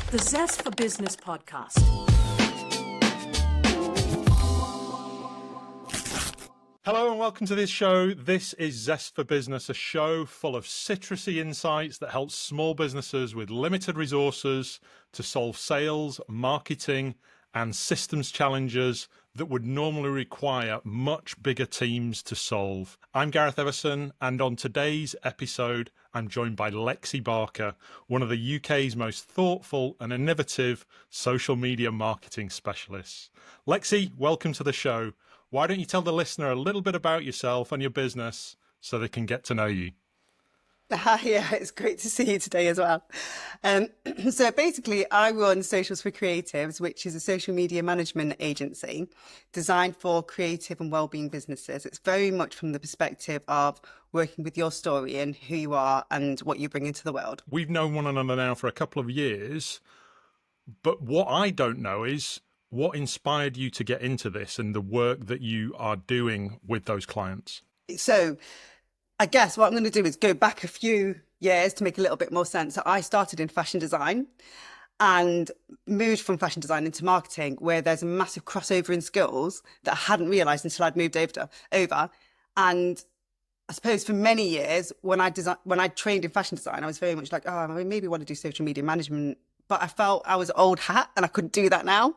The Zest for Business podcast. Hello and welcome to this show. This is Zest for Business, a show full of citrusy insights that helps small businesses with limited resources to solve sales, marketing, and systems challenges that would normally require much bigger teams to solve. I'm Gareth Everson, and on today's episode, I'm joined by Lexie Barker, one of the UK's most thoughtful and innovative social media marketing specialists. Lexie, welcome to the show. Why don't you tell the listener a little bit about yourself and your business so they can get to know you? Yeah, it's great to see you today as well. So basically, I run Socials for Creatives, which is a social media management agency designed for creative and wellbeing businesses. It's very much from the perspective of working with your story and who you are and what you bring into the world. We've known one another now for a couple of years, but what I don't know is what inspired you to get into this and the work that you are doing with those clients. So I guess what I'm going to do is go back a few years to make a little bit more sense. So I started in fashion design and moved from fashion design into marketing, where there's a massive crossover in skills that I hadn't realised until I'd moved over. And I suppose for many years, when I trained in fashion design, I was very much like, oh, I maybe want to do social media management. But I felt I was old hat and I couldn't do that now.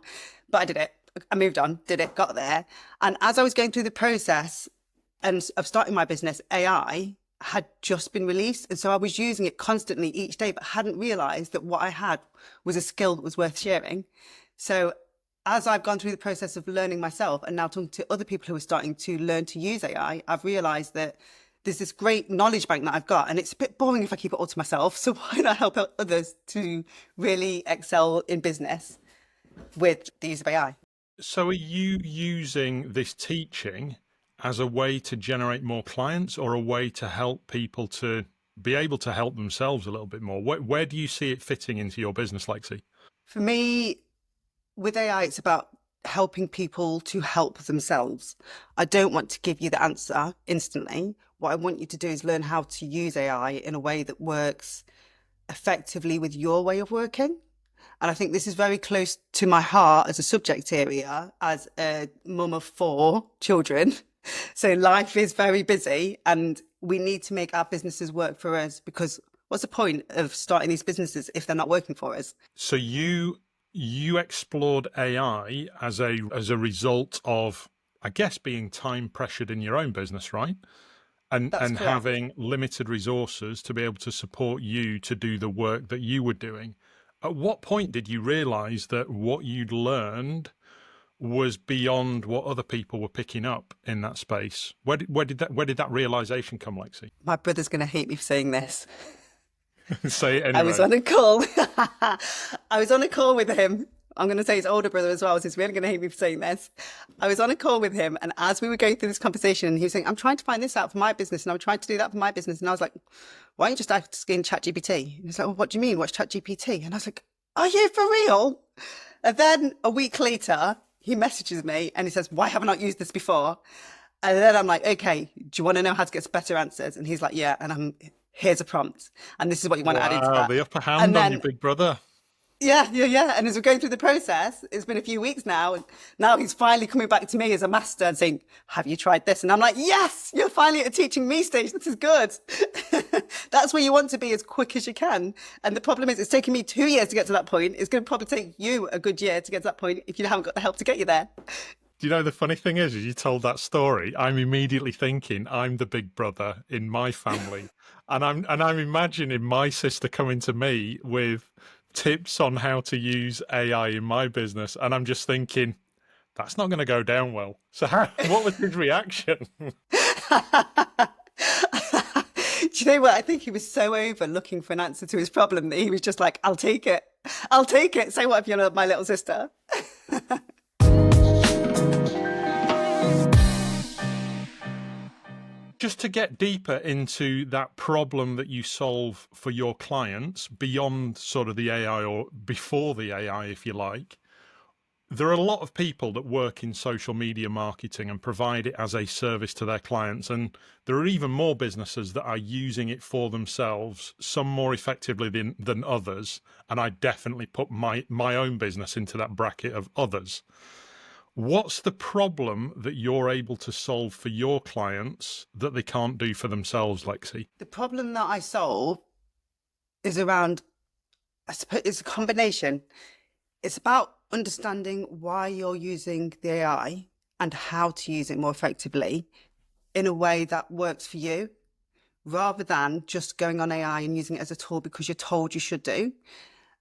But I did it. I moved on, did it, got there. And as I was going through the process of starting my business, AI had just been released. And so I was using it constantly each day, but hadn't realized that what I had was a skill that was worth sharing. So as I've gone through the process of learning myself and now talking to other people who are starting to learn to use AI, I've realized that there's this great knowledge bank that I've got, and it's a bit boring if I keep it all to myself. So why not help others to really excel in business with the use of AI? So are you using this teaching as a way to generate more clients or a way to help people to be able to help themselves a little bit more? Where do you see it fitting into your business, Lexi? For me, with AI, it's about helping people to help themselves. I don't want to give you the answer instantly. What I want you to do is learn how to use AI in a way that works effectively with your way of working. And I think this is very close to my heart as a subject area, as a mum of 4 children. So life is very busy and we need to make our businesses work for us, because what's the point of starting these businesses if they're not working for us? So you explored AI as a result of, I guess, being time pressured in your own business, right? And having limited resources to be able to support you to do the work that you were doing. At what point did you realize that what you'd learned was beyond what other people were picking up in that space? Where did that realization come, Lexi? My brother's going to hate me for saying this. Say it anyway. I was on a call. I was on a call with him. I'm going to say his older brother as well, so he's really going to hate me for saying this. I was on a call with him, and as we were going through this conversation, he was saying, I'm trying to find this out for my business, and I'm trying to do that for my business. And I was like, why don't you just asking ChatGPT? And he's like, well, what do you mean? What's ChatGPT? And I was like, are you for real? And then a week later, he messages me and he says, why have I not used this before? And then I'm like, okay, do you want to know how to get better answers? And he's like, yeah. And here's a prompt. And this is what you want to add into that. The upper hand on your big brother. Yeah. And as we're going through the process, it's been a few weeks now. And now he's finally coming back to me as a master and saying, have you tried this? And I'm like, yes, you're finally at a teaching me stage. This is good. That's where you want to be, as quick as you can. And the problem is it's taken me 2 years to get to that point. It's going to probably take you a good year to get to that point if you haven't got the help to get you there. Do you know, the funny thing is you told that story, I'm immediately thinking I'm the big brother in my family. and I'm imagining my sister coming to me with tips on how to use AI in my business. And I'm just thinking, that's not going to go down well. So what was his reaction? Do you know what? I think he was so over looking for an answer to his problem that he was just like, I'll take it. I'll take it. Say what if you're my little sister. Just to get deeper into that problem that you solve for your clients beyond sort of the AI, or before the AI, if you like, there are a lot of people that work in social media marketing and provide it as a service to their clients. And there are even more businesses that are using it for themselves, some more effectively than others. And I definitely put my own business into that bracket of others. What's the problem that you're able to solve for your clients that they can't do for themselves, Lexi? The problem that I solve is around, I suppose it's a combination. It's about understanding why you're using the AI and how to use it more effectively in a way that works for you, rather than just going on AI and using it as a tool because you're told you should do.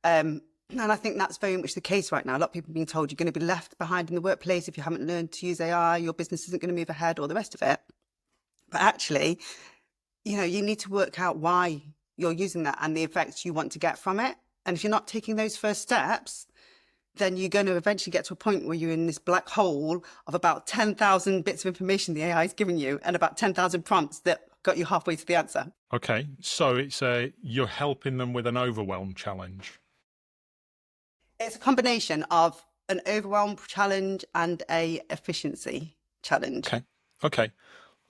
And I think that's very much the case right now. A lot of people are being told you're going to be left behind in the workplace if you haven't learned to use AI, your business isn't going to move ahead, or the rest of it. But actually, you need to work out why you're using that and the effects you want to get from it. And if you're not taking those first steps, then you're going to eventually get to a point where you're in this black hole of about 10,000 bits of information the AI is giving you and about 10,000 prompts that got you halfway to the answer. Okay, so you're helping them with an overwhelm challenge. It's a combination of an overwhelm challenge and a efficiency challenge. Okay.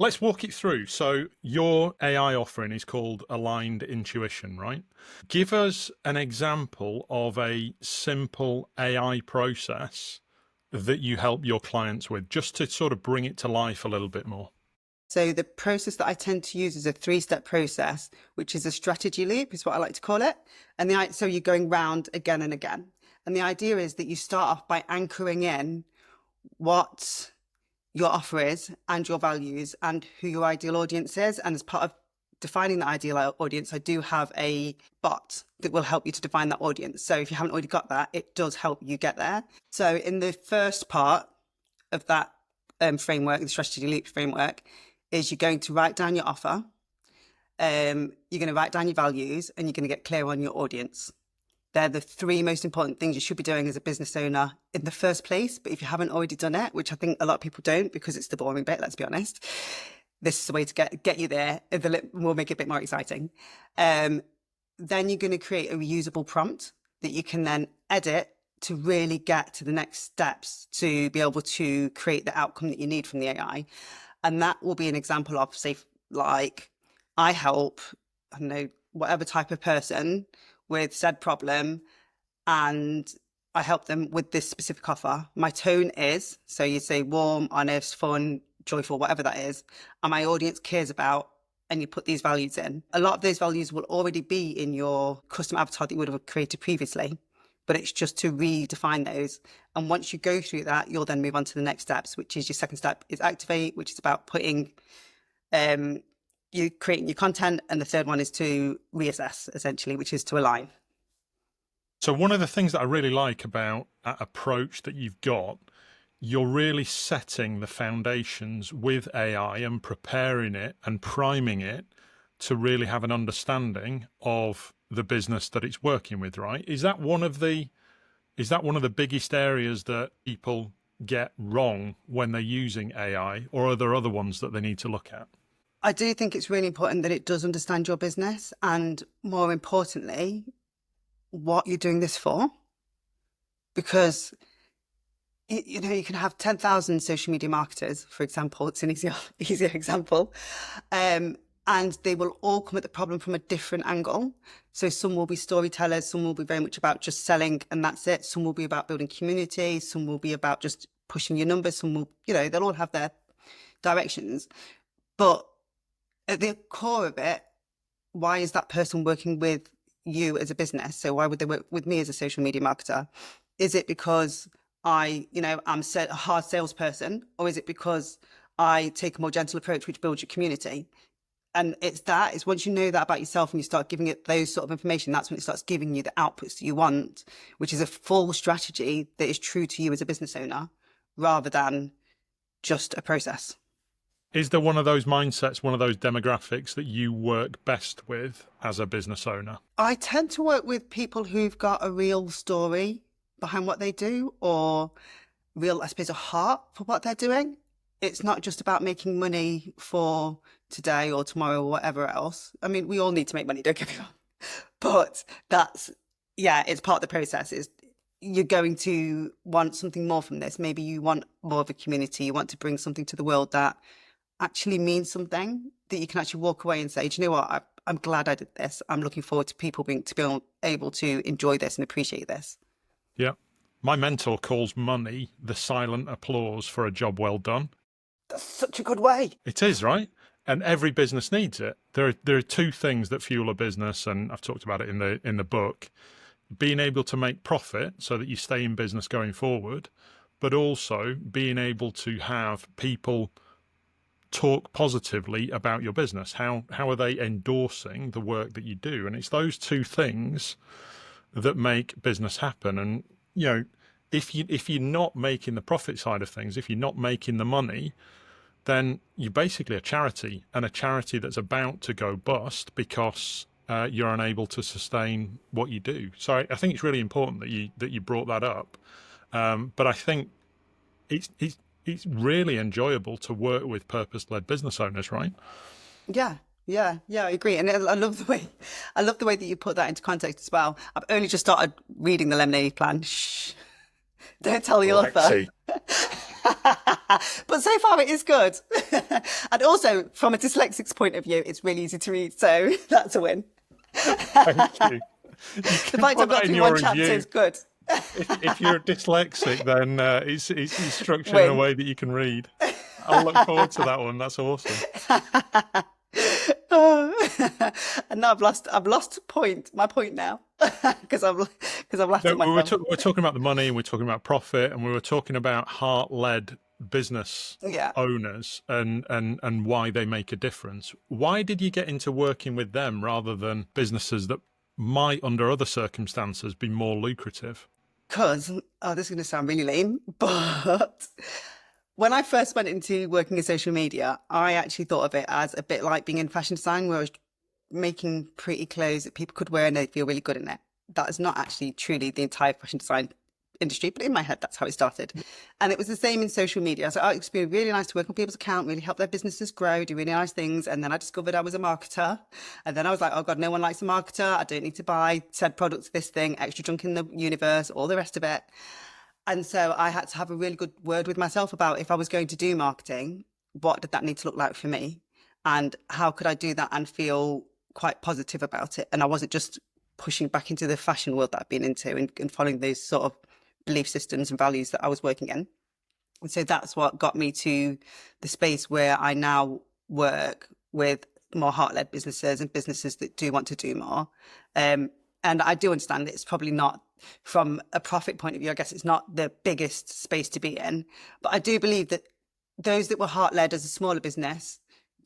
Let's walk it through. So your AI offering is called Aligned Intuition, right? Give us an example of a simple AI process that you help your clients with, just to sort of bring it to life a little bit more. So the process that I tend to use is a 3-step process, which is a strategy loop, is what I like to call it. And so you're going round again and again. And the idea is that you start off by anchoring in what your offer is and your values and who your ideal audience is. And as part of defining the ideal audience, I do have a bot that will help you to define that audience. So if you haven't already got that, it does help you get there. So in the first part of that framework, the strategy loop framework, is you're going to write down your offer, you're going to write down your values, and you're going to get clear on your audience. They're the 3 most important things you should be doing as a business owner in the first place. But if you haven't already done it, which I think a lot of people don't because it's the boring bit, let's be honest, this is a way to get you there. We'll make it a bit more exciting. Then you're going to create a reusable prompt that you can then edit to really get to the next steps to be able to create the outcome that you need from the AI. And that will be an example of, say, like, I help, I don't know, whatever type of person with said problem, and I help them with this specific offer. My tone is, so you say warm, honest, fun, joyful, whatever that is, and my audience cares about, and you put these values in. A lot of those values will already be in your custom avatar that you would have created previously, but it's just to redefine those. And once you go through that, you'll then move on to the next steps, which is your second step is activate, which is about putting, you creating your content. And the third one is to reassess, essentially, which is to align. So one of the things that I really like about that approach that you've got, you're really setting the foundations with AI and preparing it and priming it to really have an understanding of the business that it's working with, right? Is that one of the biggest areas that people get wrong when they're using AI, or are there other ones that they need to look at? I do think it's really important that it does understand your business, and more importantly, what you're doing this for. Because you can have 10,000 social media marketers, for example. It's an easier example. And they will all come at the problem from a different angle. So some will be storytellers, some will be very much about just selling and that's it. Some will be about building community, some will be about just pushing your numbers, some will, they'll all have their directions. But at the core of it, why is that person working with you as a business? So why would they work with me as a social media marketer? Is it because I'm a hard salesperson, or is it because I take a more gentle approach, which builds your community? And it's once you know that about yourself and you start giving it those sort of information, that's when it starts giving you the outputs that you want, which is a full strategy that is true to you as a business owner, rather than just a process. Is there one of those mindsets, one of those demographics that you work best with as a business owner? I tend to work with people who've got a real story behind what they do, or real, I suppose, a heart for what they're doing. It's not just about making money for today or tomorrow or whatever else. I mean, we all need to make money, don't get me wrong. But it's part of the process. you're going to want something more from this. Maybe you want more of a community. You want to bring something to the world that actually means something, that you can actually walk away and say, do you know what? I'm glad I did this. I'm looking forward to people being able to enjoy this and appreciate this. Yeah. My mentor calls money the silent applause for a job well done. That's such a good way. It is, right? And every business needs it. There are two things that fuel a business, and I've talked about it in the book. Being able to make profit so that you stay in business going forward, but also being able to have people talk positively about your business. How are they endorsing the work that you do? And it's those two things that make business happen. And if you're not making the profit side of things, if you're not making the money, then you're basically a charity, and a charity that's about to go bust because you're unable to sustain what you do. So I think it's really important that you brought that up. But I think it's really enjoyable to work with purpose-led business owners, right? Yeah, I agree. And I love the way that you put that into context as well. I've only just started reading the Lemonade Plan. Shh, don't tell the author. But so far it is good. And also from a dyslexic's point of view, it's really easy to read. So that's a win. Thank you. The fact I've got through one chapter is good. If you're dyslexic, then it's structured in a way that you can read. I'll look forward to that one. That's awesome. And now I've lost my point now because I've laughed at myself. We're talking about the money, and we're talking about profit, and we were talking about heart-led business owners and why they make a difference. Why did you get into working with them rather than businesses that might, under other circumstances, be more lucrative? Because, this is going to sound really lame, but when I first went into working in social media, I actually thought of it as a bit like being in fashion design, where I was making pretty clothes that people could wear and they'd feel really good in it. That is not actually truly the entire fashion design industry, but in my head, that's how it started. And it was the same in social media. So it's been really nice to work on people's account, really help their businesses grow, do really nice things. And then I discovered I was a marketer. And then I was like, oh God, no one likes a marketer. I don't need to buy said products, this thing, extra junk in the universe, all the rest of it. And so I had to have a really good word with myself about, if I was going to do marketing, what did that need to look like for me? And how could I do that and feel quite positive about it? And I wasn't just pushing back into the fashion world that I've been into and following those sort of belief systems and values that I was working in. And so that's what got me to the space where I now work with more heart-led businesses and businesses that do want to do more. And I do understand that it's probably not, from a profit point of view, I guess it's not the biggest space to be in. But I do believe that those that were heart-led as a smaller business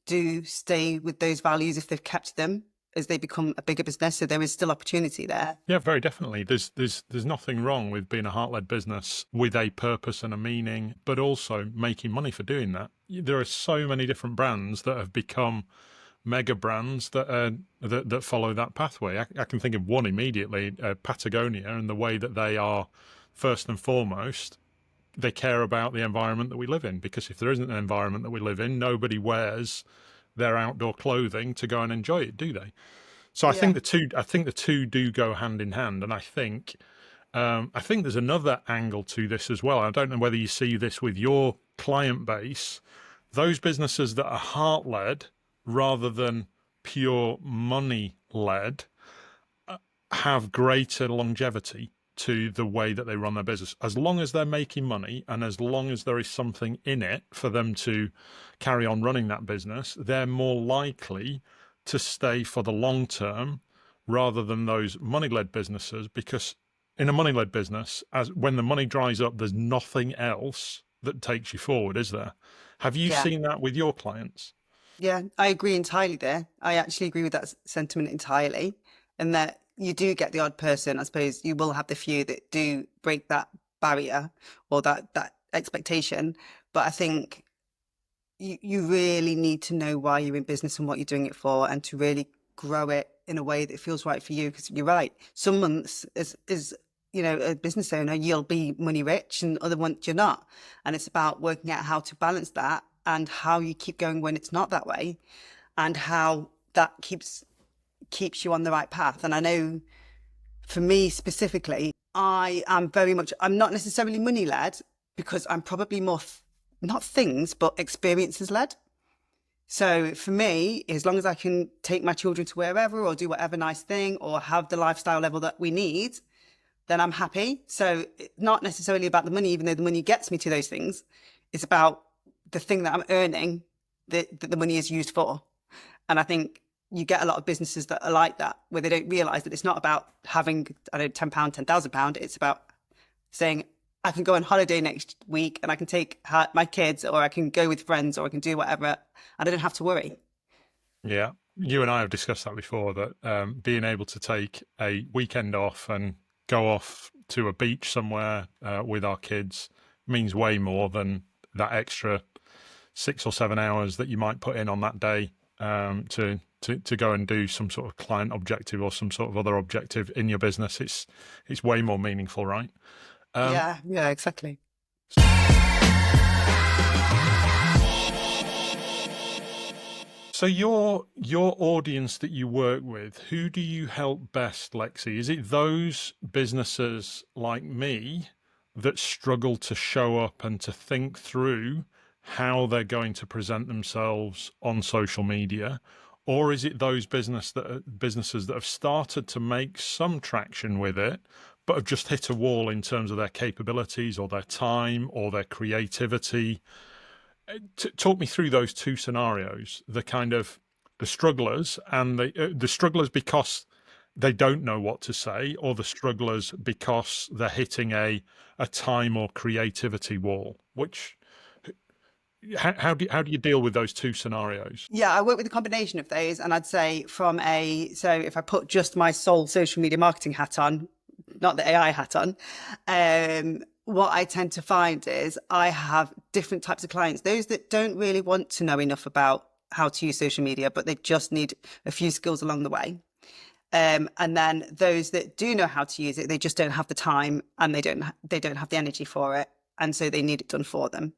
do stay with those values if they've kept them as they become a bigger business. So there is still opportunity there. Yeah, very definitely. There's nothing wrong with being a heart-led business with a purpose and a meaning, but also making money for doing that. There are so many different brands that have become mega brands that follow that pathway. I can think of one immediately, Patagonia, and the way that they are, first and foremost, they care about the environment that we live in, because if there isn't an environment that we live in, nobody wears their outdoor clothing to go and enjoy it, do they? So I think the two do go hand in hand. And I think there's another angle to this as well. I don't know whether you see this with your client base. Those businesses that are heart-led rather than pure money-led have greater longevity to the way that they run their business. As long as they're making money and as long as there is something in it for them to carry on running that business, they're more likely to stay for the long term rather than those money-led businesses. Because in a money-led business, as when the money dries up, there's nothing else that takes you forward, is there? Have you seen that with your clients? Yeah, I agree entirely there. I actually agree with that sentiment entirely. And that you do get the odd person, I suppose you will have the few that do break that barrier or that expectation. But I think you really need to know why you're in business and what you're doing it for, and to really grow it in a way that feels right for you. Because you're right, some months is a business owner, you'll be money rich, and other months you're not. And it's about working out how to balance that and how you keep going when it's not that way, and how that keeps you on the right path. And I know For me specifically, I'm not necessarily money led because I'm probably more, not things, but experiences led. So for me, as long as I can take my children to wherever or do whatever nice thing or have the lifestyle level that we need, then I'm happy. So it's not necessarily about the money, even though the money gets me to those things. It's about the thing that I'm earning that the money is used for. And I think you get a lot of businesses that are like that, where they don't realize that it's not about having, I don't know, £10, £10,000. It's about saying, I can go on holiday next week and I can take my kids, or I can go with friends, or I can do whatever, and I don't have to worry. Yeah. You and I have discussed that before, that being able to take a weekend off and go off to a beach somewhere with our kids means way more than that extra 6 or 7 hours that you might put in on that day to go and do some sort of client objective or some sort of other objective in your business. It's way more meaningful, right? Yeah, exactly. So your audience that you work with, who do you help best, Lexi? Is it those businesses like me that struggle to show up and to think through how they're going to present themselves on social media? Or is it those businesses that have started to make some traction with it, but have just hit a wall in terms of their capabilities or their time or their creativity? Talk me through those two scenarios, the kind of the strugglers and the strugglers because they don't know what to say, or the strugglers because they're hitting a time or creativity wall. How do you deal with those two scenarios? Yeah, I work with a combination of those. And I'd say so if I put just my sole social media marketing hat on, not the AI hat on, what I tend to find is I have different types of clients. Those that don't really want to know enough about how to use social media, but they just need a few skills along the way. And then those that do know how to use it, they just don't have the time and they don't have the energy for it. And so they need it done for them.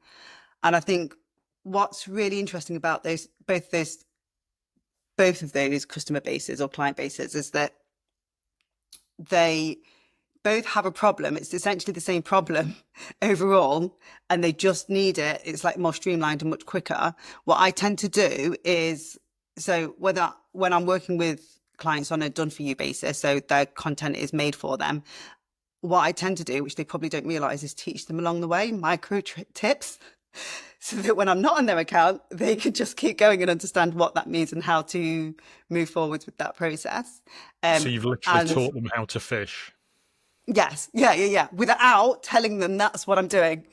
And I think what's really interesting about both of those customer bases or client bases is that they both have a problem. It's essentially the same problem overall, and they just need it. It's like more streamlined and much quicker. What I tend to do is, so when I'm working with clients on a done for you basis, so their content is made for them, what I tend to do, which they probably don't realize, is teach them along the way, micro tips, so that when I'm not on their account, they can just keep going and understand what that means and how to move forwards with that process. So you've literally taught them how to fish. Yes. Yeah. Without telling them that's what I'm doing.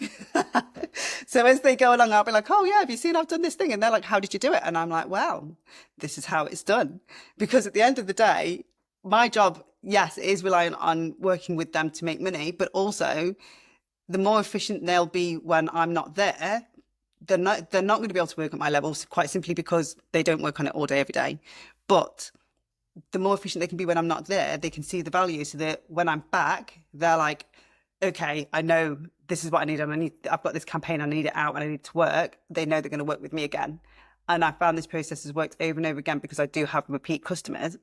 So as they go along, I'll be like, oh yeah, have you seen I've done this thing? And they're like, how did you do it? And I'm like, well, this is how it's done. Because at the end of the day, my job, yes, it is reliant on working with them to make money, but also the more efficient they'll be when I'm not there, they're not going to be able to work at my level, quite simply because they don't work on it all day, every day. But the more efficient they can be when I'm not there, they can see the value, so that when I'm back, they're like, okay, I know this is what I need. I've got this campaign, I need it out and I need it to work. They know they're going to work with me again. And I found this process has worked over and over again because I do have repeat customers.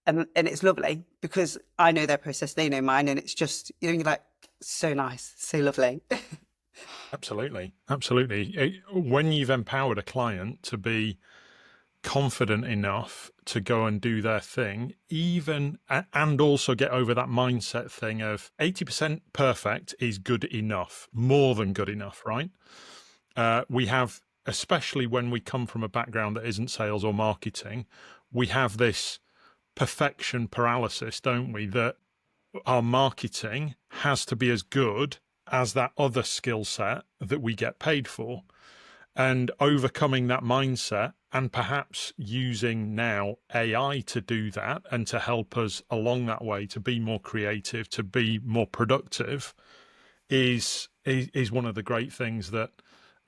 And it's lovely because I know their process, they know mine. And it's just, you're like, so nice, so lovely. Absolutely. When you've empowered a client to be confident enough to go and do their thing, and also get over that mindset thing of 80% perfect is good enough, more than good enough, right? We have, especially when we come from a background that isn't sales or marketing, we have this perfection paralysis, don't we? That our marketing has to be as good as that other skill set that we get paid for. And overcoming that mindset, and perhaps using now AI to do that and to help us along that way to be more creative, to be more productive, is one of the great things that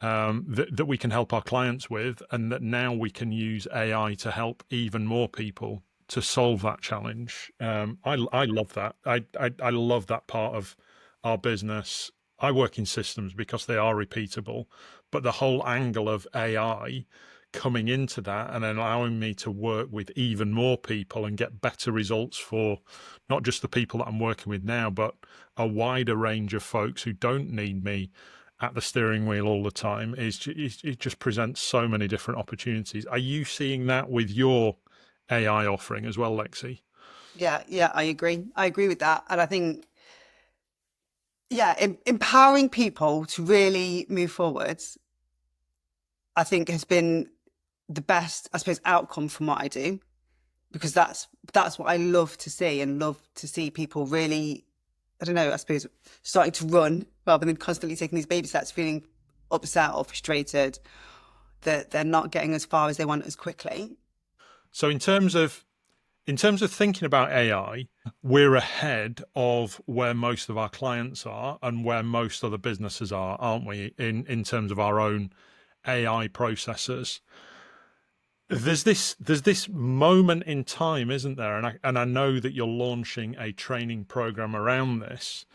that we can help our clients with, and that now we can use AI to help even more people to solve that challenge. I love that. I love that part of our business. I work in systems because they are repeatable, but the whole angle of AI coming into that and allowing me to work with even more people and get better results for not just the people that I'm working with now, but a wider range of folks who don't need me at the steering wheel all the time, it just presents so many different opportunities. Are you seeing that with your AI offering as well, Lexi? Yeah, I agree. I agree with that. And I think, yeah, empowering people to really move forwards, I think has been the best, I suppose, outcome from what I do, because that's what I love to see, and love to see people really, I don't know, I suppose, starting to run rather than constantly taking these baby steps, feeling upset or frustrated that they're not getting as far as they want as quickly. So in terms of thinking about AI, we're ahead of where most of our clients are and where most other businesses are, aren't we, in terms of our own AI processes. There's this moment in time, isn't there? And I know that you're launching a training program around this.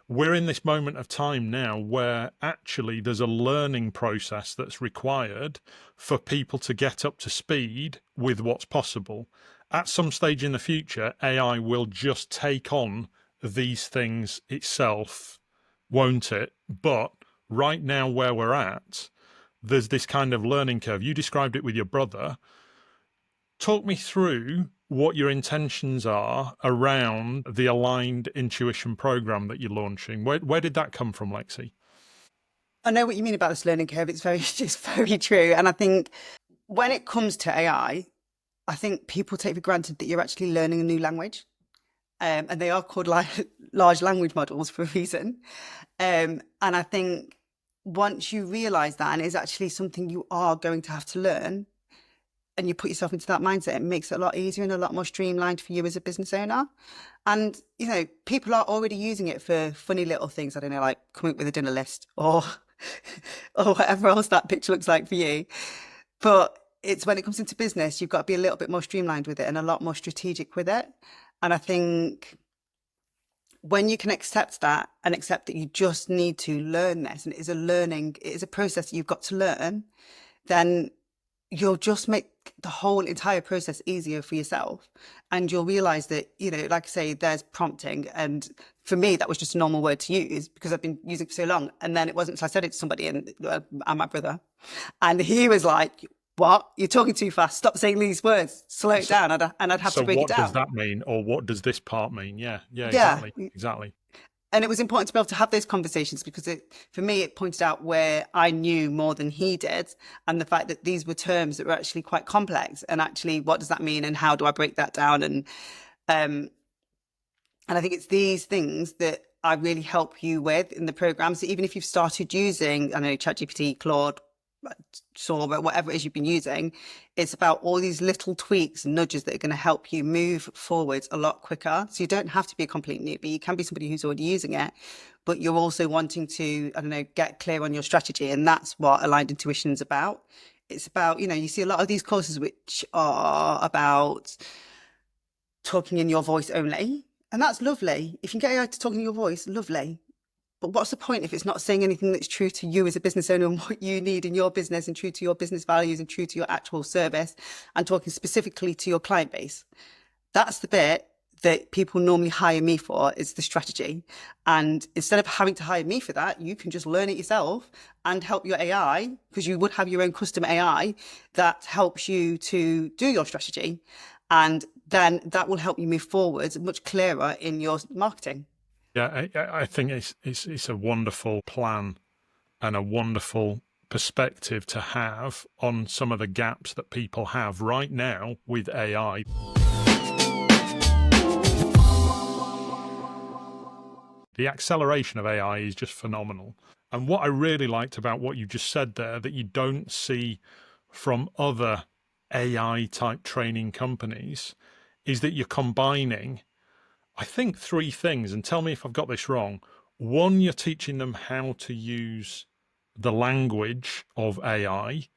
We're in this moment of time now where actually there's a learning process that's required for people to get up to speed with what's possible. At some stage in the future, AI will just take on these things itself, won't it? But right now, where we're at, there's this kind of learning curve. You described it with your brother. Talk me through what your intentions are around the aligned intuition program that you're launching. Where did that come from, Lexi? I know what you mean about this learning curve. It's very true. And I think when it comes to AI, I think people take for granted that you're actually learning a new language. And they are called large language models for a reason. And I think once you realize that, and it's actually something you are going to have to learn, and you put yourself into that mindset, it makes it a lot easier and a lot more streamlined for you as a business owner. And, you know, people are already using it for funny little things. I don't know, like coming up with a dinner list or or whatever else that picture looks like for you. But it's when it comes into business, you've got to be a little bit more streamlined with it and a lot more strategic with it. And I think when you can accept that and accept that you just need to learn this, and it is a process that you've got to learn, then you'll just make the whole entire process easier for yourself. And you'll realize that, you know, like I say, there's prompting. And for me, that was just a normal word to use because I've been using it for so long. And then it wasn't, so I said it to somebody and my brother, and he was like, what? You're talking too fast. Stop saying these words. Slow it down. And I'd have to break it down. So what does that mean? Or what does this part mean? Yeah, Yeah. exactly. And it was important to be able to have those conversations because for me, it pointed out where I knew more than he did. And the fact that these were terms that were actually quite complex, and actually, what does that mean? And how do I break that down? And I think it's these things that I really help you with in the program. So even if you've started using, I know, ChatGPT, Claude, Sora, whatever it is you've been using, it's about all these little tweaks and nudges that are going to help you move forward a lot quicker. So you don't have to be a complete newbie. You can be somebody who's already using it, but you're also wanting to, I don't know, get clear on your strategy. And that's what Aligned Intuition is about. It's about, you know, you see a lot of these courses which are about talking in your voice only. And that's lovely. If you can get AI to talk in your voice, lovely. But what's the point if it's not saying anything that's true to you as a business owner and what you need in your business and true to your business values and true to your actual service and talking specifically to your client base? That's the bit that people normally hire me for, is the strategy. And instead of having to hire me for that, you can just learn it yourself and help your AI, because you would have your own custom AI that helps you to do your strategy. And then that will help you move forward much clearer in your marketing. Yeah, I think it's a wonderful plan and a wonderful perspective to have on some of the gaps that people have right now with AI. The acceleration of AI is just phenomenal. And what I really liked about what you just said there, that you don't see from other AI type training companies, is that you're combining, I think, three things. And tell me if I've got this wrong. One, you're teaching them how to use the language of AI.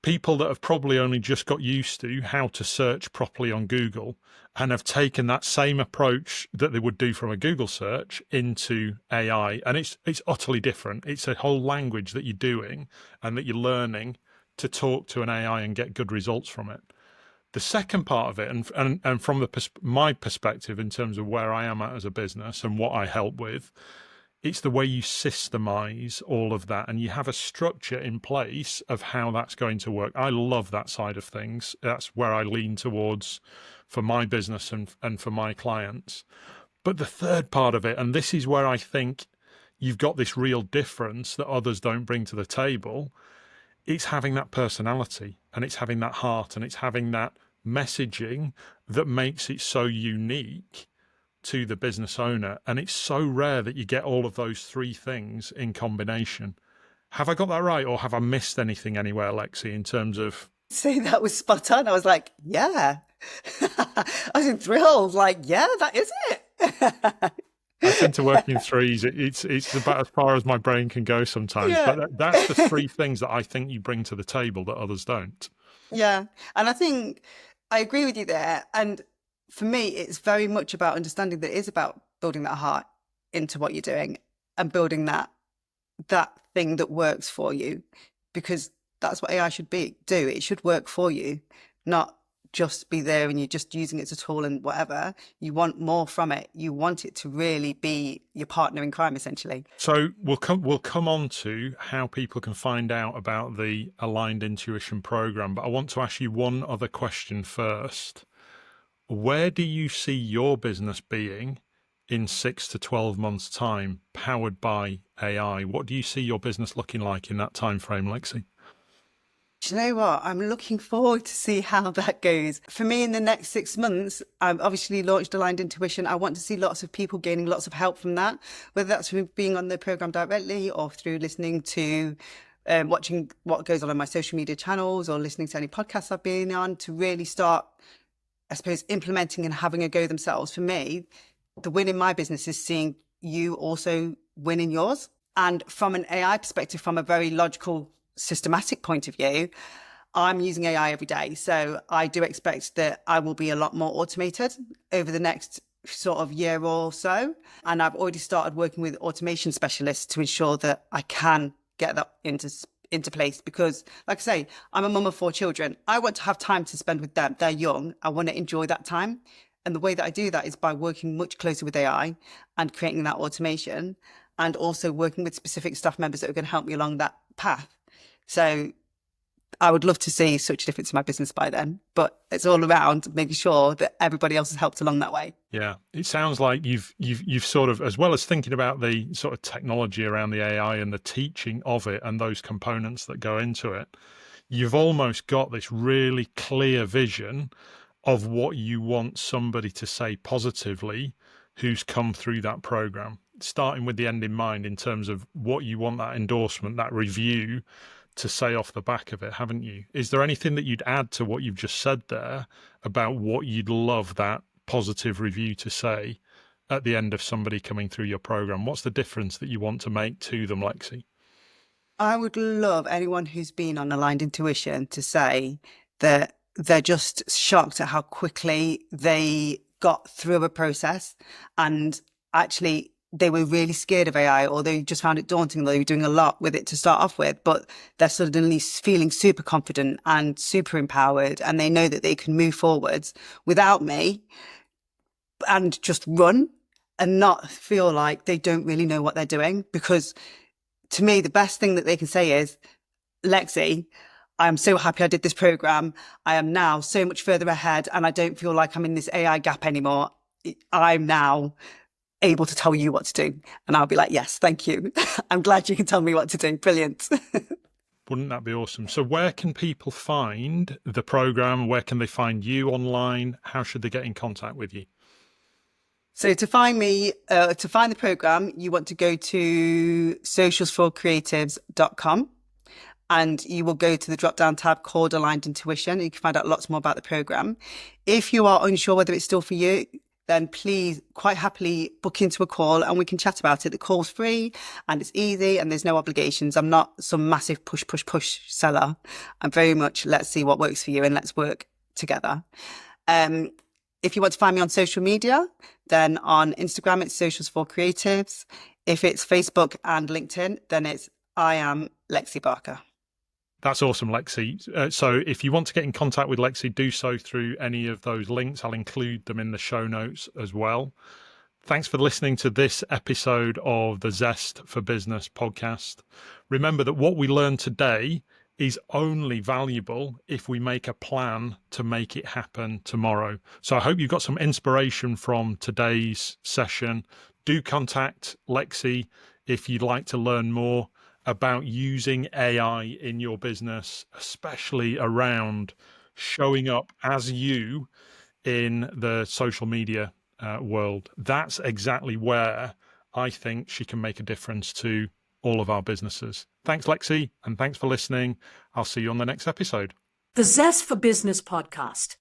People that have probably only just got used to how to search properly on Google and have taken that same approach that they would do from a Google search into AI. And it's utterly different. It's a whole language that you're doing and that you're learning to talk to an AI and get good results from it. The second part of it, and from my perspective in terms of where I am at as a business and what I help with, it's the way you systemize all of that and you have a structure in place of how that's going to work. I love that side of things. That's where I lean towards for my business and for my clients. But the third part of it, and this is where I think you've got this real difference that others don't bring to the table, it's having that personality and it's having that heart and it's having that messaging that makes it so unique to the business owner. And it's so rare that you get all of those three things in combination. Have I got that right, or have I missed anything anywhere, Lexi, in terms of... Say that was spot on. I was like, yeah. I was enthralled, like, yeah, that is it. I tend to work in threes. It's about as far as my brain can go sometimes. Yeah. But that's the three things that I think you bring to the table that others don't. Yeah. And I think I agree with you there. And for me, it's very much about understanding that it is about building that heart into what you're doing and building that thing that works for you, because that's what AI should do. It should work for you, not just be there and you're just using it as a tool and whatever. You want more from it. You want it to really be your partner in crime, essentially. So we'll come on to how people can find out about the Aligned Intuition program, but I want to ask you one other question first. Where do you see your business being in 6 to 12 months' time, powered by AI? What do you see your business looking like in that time frame, Lexi? Do you know what? I'm looking forward to see how that goes. For me, in the next 6 months, I've obviously launched Aligned Intuition. I want to see lots of people gaining lots of help from that, whether that's through being on the program directly or through listening to, watching what goes on my social media channels or listening to any podcasts I've been on, to really start, I suppose, implementing and having a go themselves. For me, the win in my business is seeing you also win in yours. And from an AI perspective, from a very logical, systematic point of view, I'm using AI every day. So I do expect that I will be a lot more automated over the next sort of year or so. And I've already started working with automation specialists to ensure that I can get that into place, because like I say, I'm a mum of 4 children. I want to have time to spend with them. They're young. I want to enjoy that time. And the way that I do that is by working much closer with AI and creating that automation, and also working with specific staff members that are going to help me along that path. So I would love to see such a difference in my business by then, but it's all around making sure that everybody else has helped along that way. Yeah, it sounds like you've sort of, as well as thinking about the sort of technology around the AI and the teaching of it and those components that go into it, you've almost got this really clear vision of what you want somebody to say positively who's come through that program, starting with the end in mind in terms of what you want that endorsement, that review to say off the back of it, haven't you? Is there anything that you'd add to what you've just said there about what you'd love that positive review to say at the end of somebody coming through your program? What's the difference that you want to make to them, Lexi? I would love anyone who's been on Aligned Intuition to say that they're just shocked at how quickly they got through a process, and actually they were really scared of AI, or they just found it daunting. They were doing a lot with it to start off with, but they're suddenly feeling super confident and super empowered, and they know that they can move forwards without me and just run and not feel like they don't really know what they're doing. Because to me, the best thing that they can say is, Lexi, I'm so happy I did this program. I am now so much further ahead and I don't feel like I'm in this AI gap anymore. I'm now able to tell you what to do. And I'll be like, yes, thank you. I'm glad you can tell me what to do. Brilliant. Wouldn't that be awesome? So where can people find the program? Where can they find you online? How should they get in contact with you? So to find me, to find the program, you want to go to socialsforcreatives.com. And you will go to the drop-down tab called Aligned Intuition. You can find out lots more about the program. If you are unsure whether it's still for you, then please quite happily book into a call and we can chat about it. The call's free and it's easy and there's no obligations. I'm not some massive push seller. I'm very much, let's see what works for you and let's work together. If you want to find me on social media, then on Instagram, it's Socials for Creatives. If it's Facebook and LinkedIn, then it's I am Lexie Barker. That's awesome, Lexi. So if you want to get in contact with Lexi, do so through any of those links. I'll include them in the show notes as well. Thanks for listening to this episode of the Zest for Business podcast. Remember that what we learned today is only valuable if we make a plan to make it happen tomorrow. So I hope you got some inspiration from today's session. Do contact Lexi if you'd like to learn more about using AI in your business, especially around showing up as you in the social media world. That's exactly where I think she can make a difference to all of our businesses. Thanks, Lexi, and thanks for listening. I'll see you on the next episode. The Zest for Business podcast.